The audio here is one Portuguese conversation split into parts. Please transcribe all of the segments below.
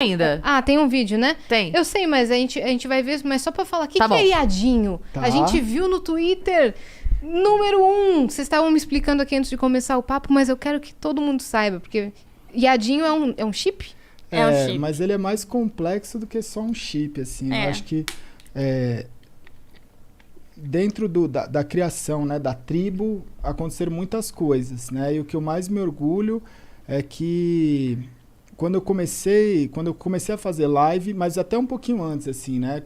ainda. Ah, tem um vídeo, né? Tem. Eu sei, mas a gente vai ver, mas só pra falar, o que, Tá que bom. é Iadinho? Tá. A gente viu no Twitter, número 1. Vocês estavam me explicando aqui antes de começar o papo, mas eu quero que todo mundo saiba, porque Iadinho é um chip? É um chip. Mas ele é mais complexo do que só um chip, assim. É. Eu acho que dentro da criação, né, da tribo, aconteceram muitas coisas, né? E o que eu mais me orgulho é que quando eu comecei a fazer live, mas até um pouquinho antes, assim, né?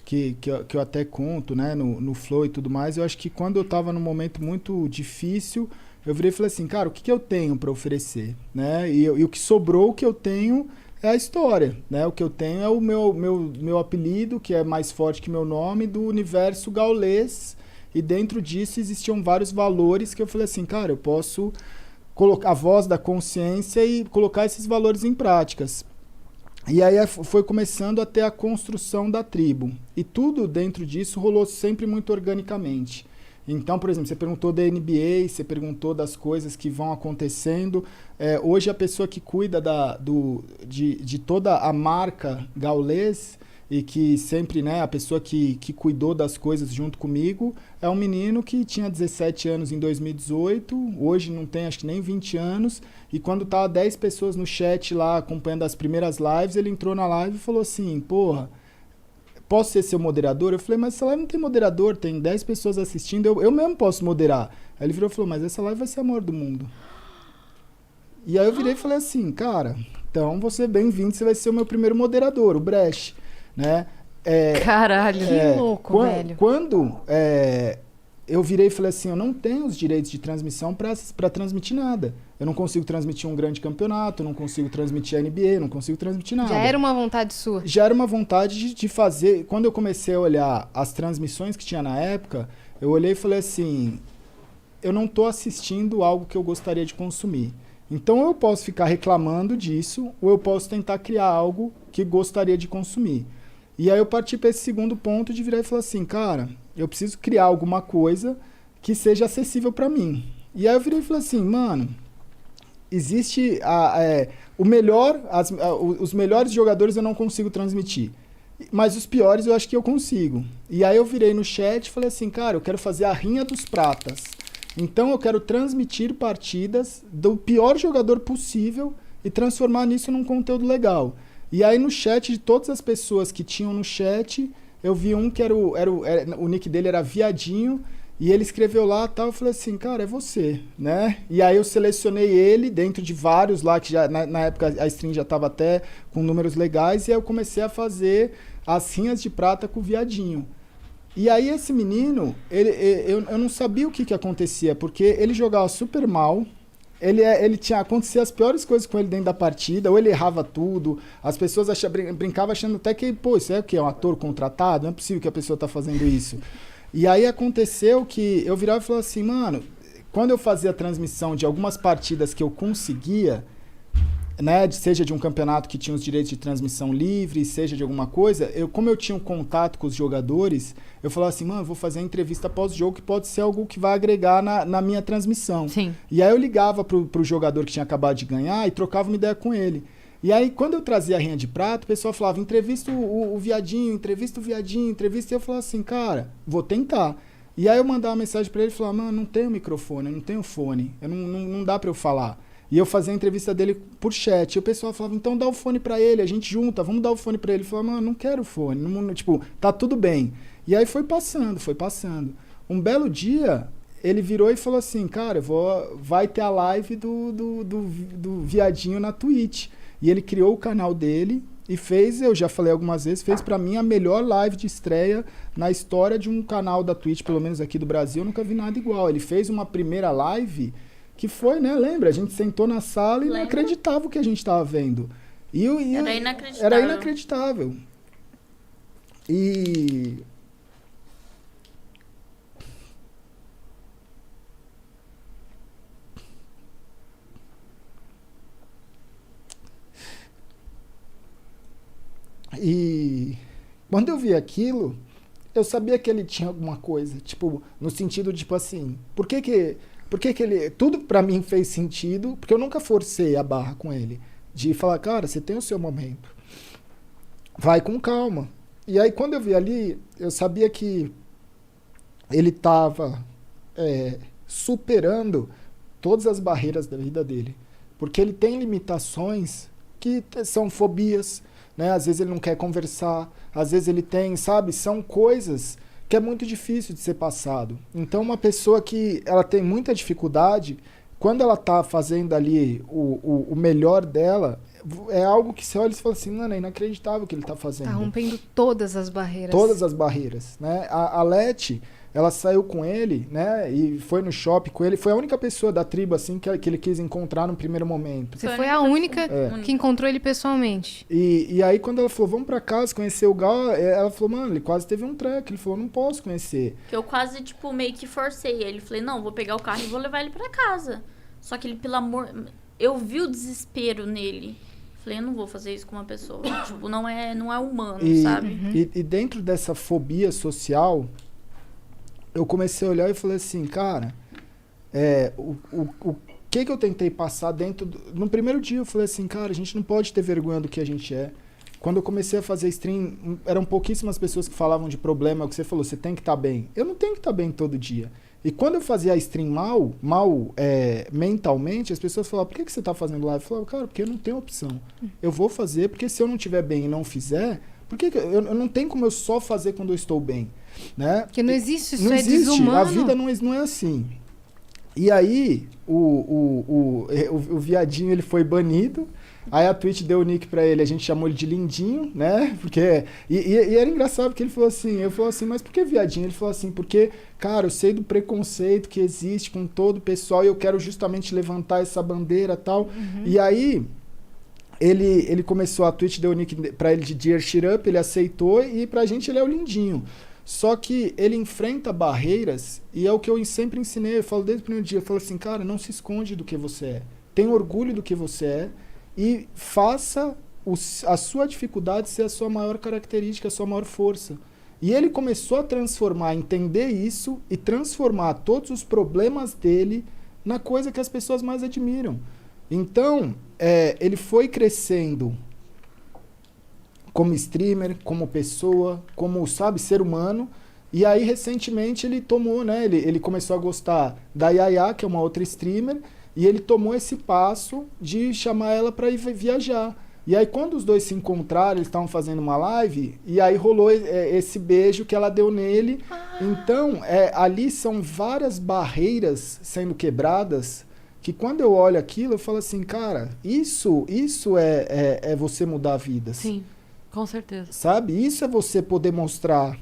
Que eu até conto, né, no Flow e tudo mais, eu acho que quando eu tava num momento muito difícil, eu virei e falei assim, cara, o que eu tenho para oferecer, né? E o que sobrou, o que eu tenho é a história, né? O que eu tenho é o meu apelido, que é mais forte que meu nome, do universo gaulês, e dentro disso existiam vários valores que eu falei assim, cara, eu posso colocar a voz da consciência e colocar esses valores em práticas. E aí foi começando a ter a construção da tribo. E tudo dentro disso rolou sempre muito organicamente. Então, por exemplo, você perguntou da NBA, você perguntou das coisas que vão acontecendo. Hoje a pessoa que cuida de toda a marca gaulês e que sempre, né, a pessoa que cuidou das coisas junto comigo é um menino que tinha 17 anos em 2018, hoje não tem acho que nem 20 anos, e quando tava 10 pessoas no chat lá acompanhando as primeiras lives, ele entrou na live e falou assim, porra, posso ser seu moderador? Eu falei, mas essa live não tem moderador, tem 10 pessoas assistindo, eu mesmo posso moderar. Aí ele virou e falou, mas essa live vai ser a maior do mundo. E aí eu virei e falei assim, cara, então você é bem-vindo, você vai ser o meu primeiro moderador, o Brecht, né? Caralho. Que louco, velho. Quando eu virei e falei assim, eu não tenho os direitos de transmissão para transmitir nada. Eu não consigo transmitir um grande campeonato, eu não consigo transmitir a NBA, eu não consigo transmitir nada. Já era uma vontade sua? Já era uma vontade de fazer. Quando eu comecei a olhar as transmissões que tinha na época, eu olhei e falei assim, eu não estou assistindo algo que eu gostaria de consumir. Então eu posso ficar reclamando disso, ou eu posso tentar criar algo que gostaria de consumir. E aí eu parti para esse segundo ponto de virar e falar assim, cara, eu preciso criar alguma coisa que seja acessível para mim. E aí eu virei e falei assim, mano, existe os melhores jogadores eu não consigo transmitir, mas os piores eu acho que eu consigo. E aí eu virei no chat e falei assim, cara, eu quero fazer a rinha dos pratas. Então eu quero transmitir partidas do pior jogador possível e transformar nisso num conteúdo legal. E aí no chat, de todas as pessoas que tinham no chat, eu vi um que o nick dele era Viadinho, e ele escreveu lá e tal, eu falei assim, cara, é você, né? E aí eu selecionei ele dentro de vários lá, que já na época a stream já estava até com números legais, e aí eu comecei a fazer as rinhas de prata com o Viadinho. E aí esse menino, eu não sabia o que acontecia, porque ele jogava super mal, acontecia as piores coisas com ele dentro da partida, ou ele errava tudo, as pessoas brincavam achando até que, pô, isso é o quê? É um ator contratado? Não é possível que a pessoa tá fazendo isso. E aí aconteceu que eu virava e falava assim, mano, quando eu fazia a transmissão de algumas partidas que eu conseguia, né, seja de um campeonato que tinha os direitos de transmissão livre, seja de alguma coisa, como eu tinha um contato com os jogadores, eu falava assim, mano, eu vou fazer a entrevista pós-jogo que pode ser algo que vai agregar na minha transmissão. Sim. E aí eu ligava pro jogador que tinha acabado de ganhar e trocava uma ideia com ele. E aí, quando eu trazia a rinha de prata, o pessoal falava, entrevista o Viadinho, entrevista o Viadinho, entrevista, e eu falava assim, cara, vou tentar. E aí eu mandava uma mensagem pra ele e falava, mano, não tenho microfone, eu não tenho fone, não dá pra eu falar. E eu fazia a entrevista dele por chat. E o pessoal falava, então dá o fone pra ele, a gente junta, vamos dar o fone pra ele. Ele falava, mano, não quero fone, tipo, tá tudo bem. E aí foi passando. Um belo dia, ele virou e falou assim, cara, vai ter a live do Viadinho na Twitch. E ele criou o canal dele e fez, eu já falei algumas vezes, fez pra mim a melhor live de estreia na história de um canal da Twitch, pelo menos aqui do Brasil, eu nunca vi nada igual. Ele fez uma primeira live que foi, né, lembra? A gente sentou na sala e não acreditava o que a gente tava vendo. Era inacreditável. Era inacreditável. E quando eu vi aquilo, eu sabia que ele tinha alguma coisa, tipo, no sentido, tipo assim, por que ele, tudo pra mim fez sentido, porque eu nunca forcei a barra com ele, de falar, cara, você tem o seu momento. vai com calma. E aí, quando eu vi ali, eu sabia que ele estava superando todas as barreiras da vida dele. Porque ele tem limitações que são fobias, né? Às vezes ele não quer conversar, às vezes ele tem, sabe? São coisas que é muito difícil de ser passado. Então, uma pessoa que ela tem muita dificuldade, quando ela está fazendo ali o melhor dela, é algo que você olha e fala assim, mano, é inacreditável o que ele está fazendo. Tá rompendo todas as barreiras. Todas as barreiras, né? A Leti, ela saiu com ele, né? E foi no shopping com ele. Foi a única pessoa da tribo, assim, que ele quis encontrar no primeiro momento. Você foi a única que encontrou ele pessoalmente. E aí, quando ela falou, vamos pra casa conhecer o Gal, ela falou, mano, ele quase teve um treco. Ele falou, não posso conhecer. Que eu quase, tipo, meio que forcei ele. Falei, não, vou pegar o carro e vou levar ele pra casa. Só que ele, pelo amor... Eu vi o desespero nele. Falei, eu não vou fazer isso com uma pessoa. Tipo, não é humano, sabe? E dentro dessa fobia social, eu comecei a olhar e falei assim, cara, o que eu tentei passar dentro... No primeiro dia eu falei assim, cara, a gente não pode ter vergonha do que a gente é. Quando eu comecei a fazer stream, eram pouquíssimas pessoas que falavam de problema, o que você falou, você tem que estar bem. Eu não tenho que estar bem todo dia. E quando eu fazia a stream mal mentalmente, as pessoas falavam, por que você está fazendo live? Eu falava, cara, porque eu não tenho opção. Eu vou fazer, porque se eu não estiver bem e não fizer, eu não tenho como eu só fazer quando eu estou bem. Né? Porque não existe, isso não é existe. desumano. A vida não é assim. E aí, o viadinho ele foi banido. Aí a Twitch deu o nick pra ele, a gente chamou ele de Lindinho, né? Porque, e era engraçado porque ele falou assim, eu falei assim, mas por que viadinho? Ele falou assim, porque, cara, eu sei do preconceito que existe com todo o pessoal e eu quero justamente levantar essa bandeira e tal. Uhum. E aí, ele começou, a Twitch deu o nick pra ele de Dear Shit Up, ele aceitou e pra gente ele é o Lindinho. Só que ele enfrenta barreiras e é o que eu sempre ensinei, eu falo desde o primeiro dia, eu falo assim, cara, não se esconde do que você é. Tenha orgulho do que você é. E faça a sua dificuldade ser a sua maior característica, a sua maior força. E ele começou a transformar, entender isso e transformar todos os problemas dele na coisa que as pessoas mais admiram. Então, ele foi crescendo como streamer, como pessoa, como, sabe, ser humano. E aí, recentemente, ele tomou, né? Ele começou a gostar da Yaya, que é uma outra streamer, e ele tomou esse passo de chamar ela para ir viajar. E aí, quando os dois se encontraram, eles estavam fazendo uma live, e aí rolou esse beijo que ela deu nele. Então, ali são várias barreiras sendo quebradas, que quando eu olho aquilo, eu falo assim, cara, isso é você mudar a vida. Sim, com certeza. Sabe? Isso é você poder mostrar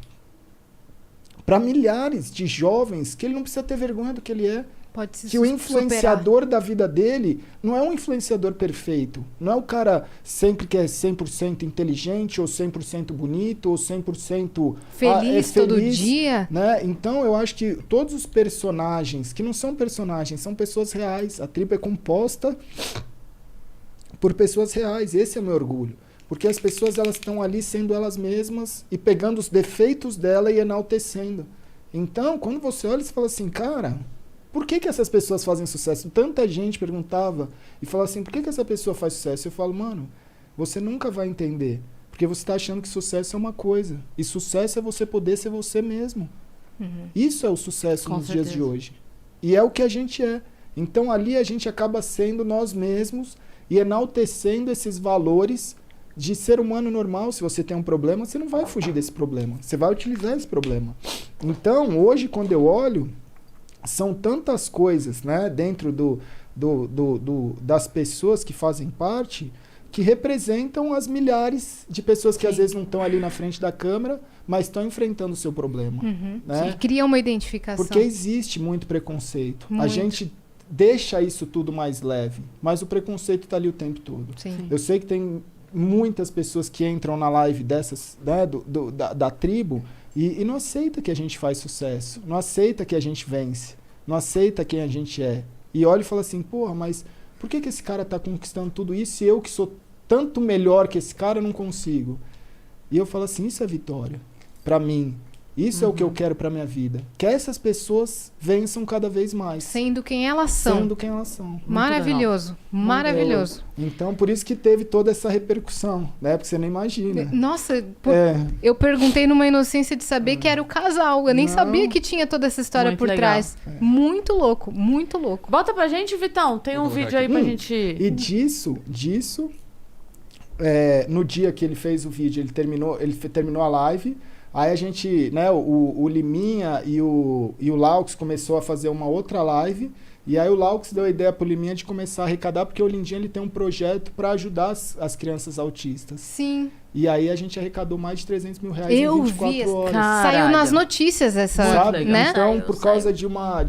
para milhares de jovens que ele não precisa ter vergonha do que ele é. Pode se que o influenciador da vida dele não é um influenciador perfeito. Não é o cara sempre que é 100% inteligente, ou 100% bonito, ou 100% feliz todo dia. Né? Então, eu acho que todos os personagens, que não são personagens, são pessoas reais. A tribo é composta por pessoas reais. Esse é o meu orgulho. Porque as pessoas elas estão ali sendo elas mesmas e pegando os defeitos dela e enaltecendo. Então, quando você olha, você fala assim, cara... Por que essas pessoas fazem sucesso? Tanta gente perguntava e falava assim, por que essa pessoa faz sucesso? Eu falo, mano, você nunca vai entender. Porque você está achando que sucesso é uma coisa. E sucesso é você poder ser você mesmo. Uhum. Isso é o sucesso nos dias de hoje. E é o que a gente é. Então ali a gente acaba sendo nós mesmos e enaltecendo esses valores de ser humano normal. Se você tem um problema, você não vai fugir desse problema. Você vai utilizar esse problema. Então, hoje, quando eu olho... São tantas coisas, né, dentro das pessoas que fazem parte que representam as milhares de pessoas que às vezes não estão ali na frente da câmera, mas estão enfrentando o seu problema. Uhum. Né? E cria uma identificação. Porque existe muito preconceito. Muito. A gente deixa isso tudo mais leve, mas o preconceito está ali o tempo todo. Sim. Eu sei que tem muitas pessoas que entram na live dessas, né, da tribo, e não aceita que a gente faz sucesso, não aceita que a gente vence, não aceita quem a gente é. E olha e fala assim, porra, mas por que esse cara tá conquistando tudo isso e eu que sou tanto melhor que esse cara não consigo? E eu falo assim, isso é vitória. Pra mim, Isso é o que eu quero pra minha vida. Que essas pessoas vençam cada vez mais. Sendo quem elas são. Sendo quem elas são. Maravilhoso. Maravilhoso. Então, por isso que teve toda essa repercussão, né? Porque você nem imagina. Nossa, É. eu perguntei numa inocência de saber que era o casal. Eu nem Não. sabia que tinha toda essa história Muito por legal. trás. Muito louco, muito louco. Bota pra gente, Vitão. Tem um Vou colocar vídeo aí aqui. pra gente... E disso, no dia que ele fez o vídeo, ele terminou a live. Aí a gente, né, o Liminha e o Laux começou a fazer uma outra live. E aí o Laux deu a ideia pro Liminha de começar a arrecadar, porque o Lindinha ele tem um projeto para ajudar as crianças autistas. Sim. E aí a gente arrecadou mais de 300 mil reais Eu em 24 vi. horas. Caralho. Saiu nas notícias essa, Sabe? legal. né? Então, Saiu, por causa de uma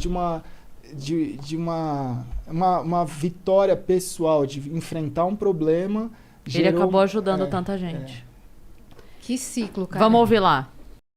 vitória pessoal, de enfrentar um problema... Ele gerou- acabou ajudando tanta gente. Que ciclo, cara. Vamos ouvir lá.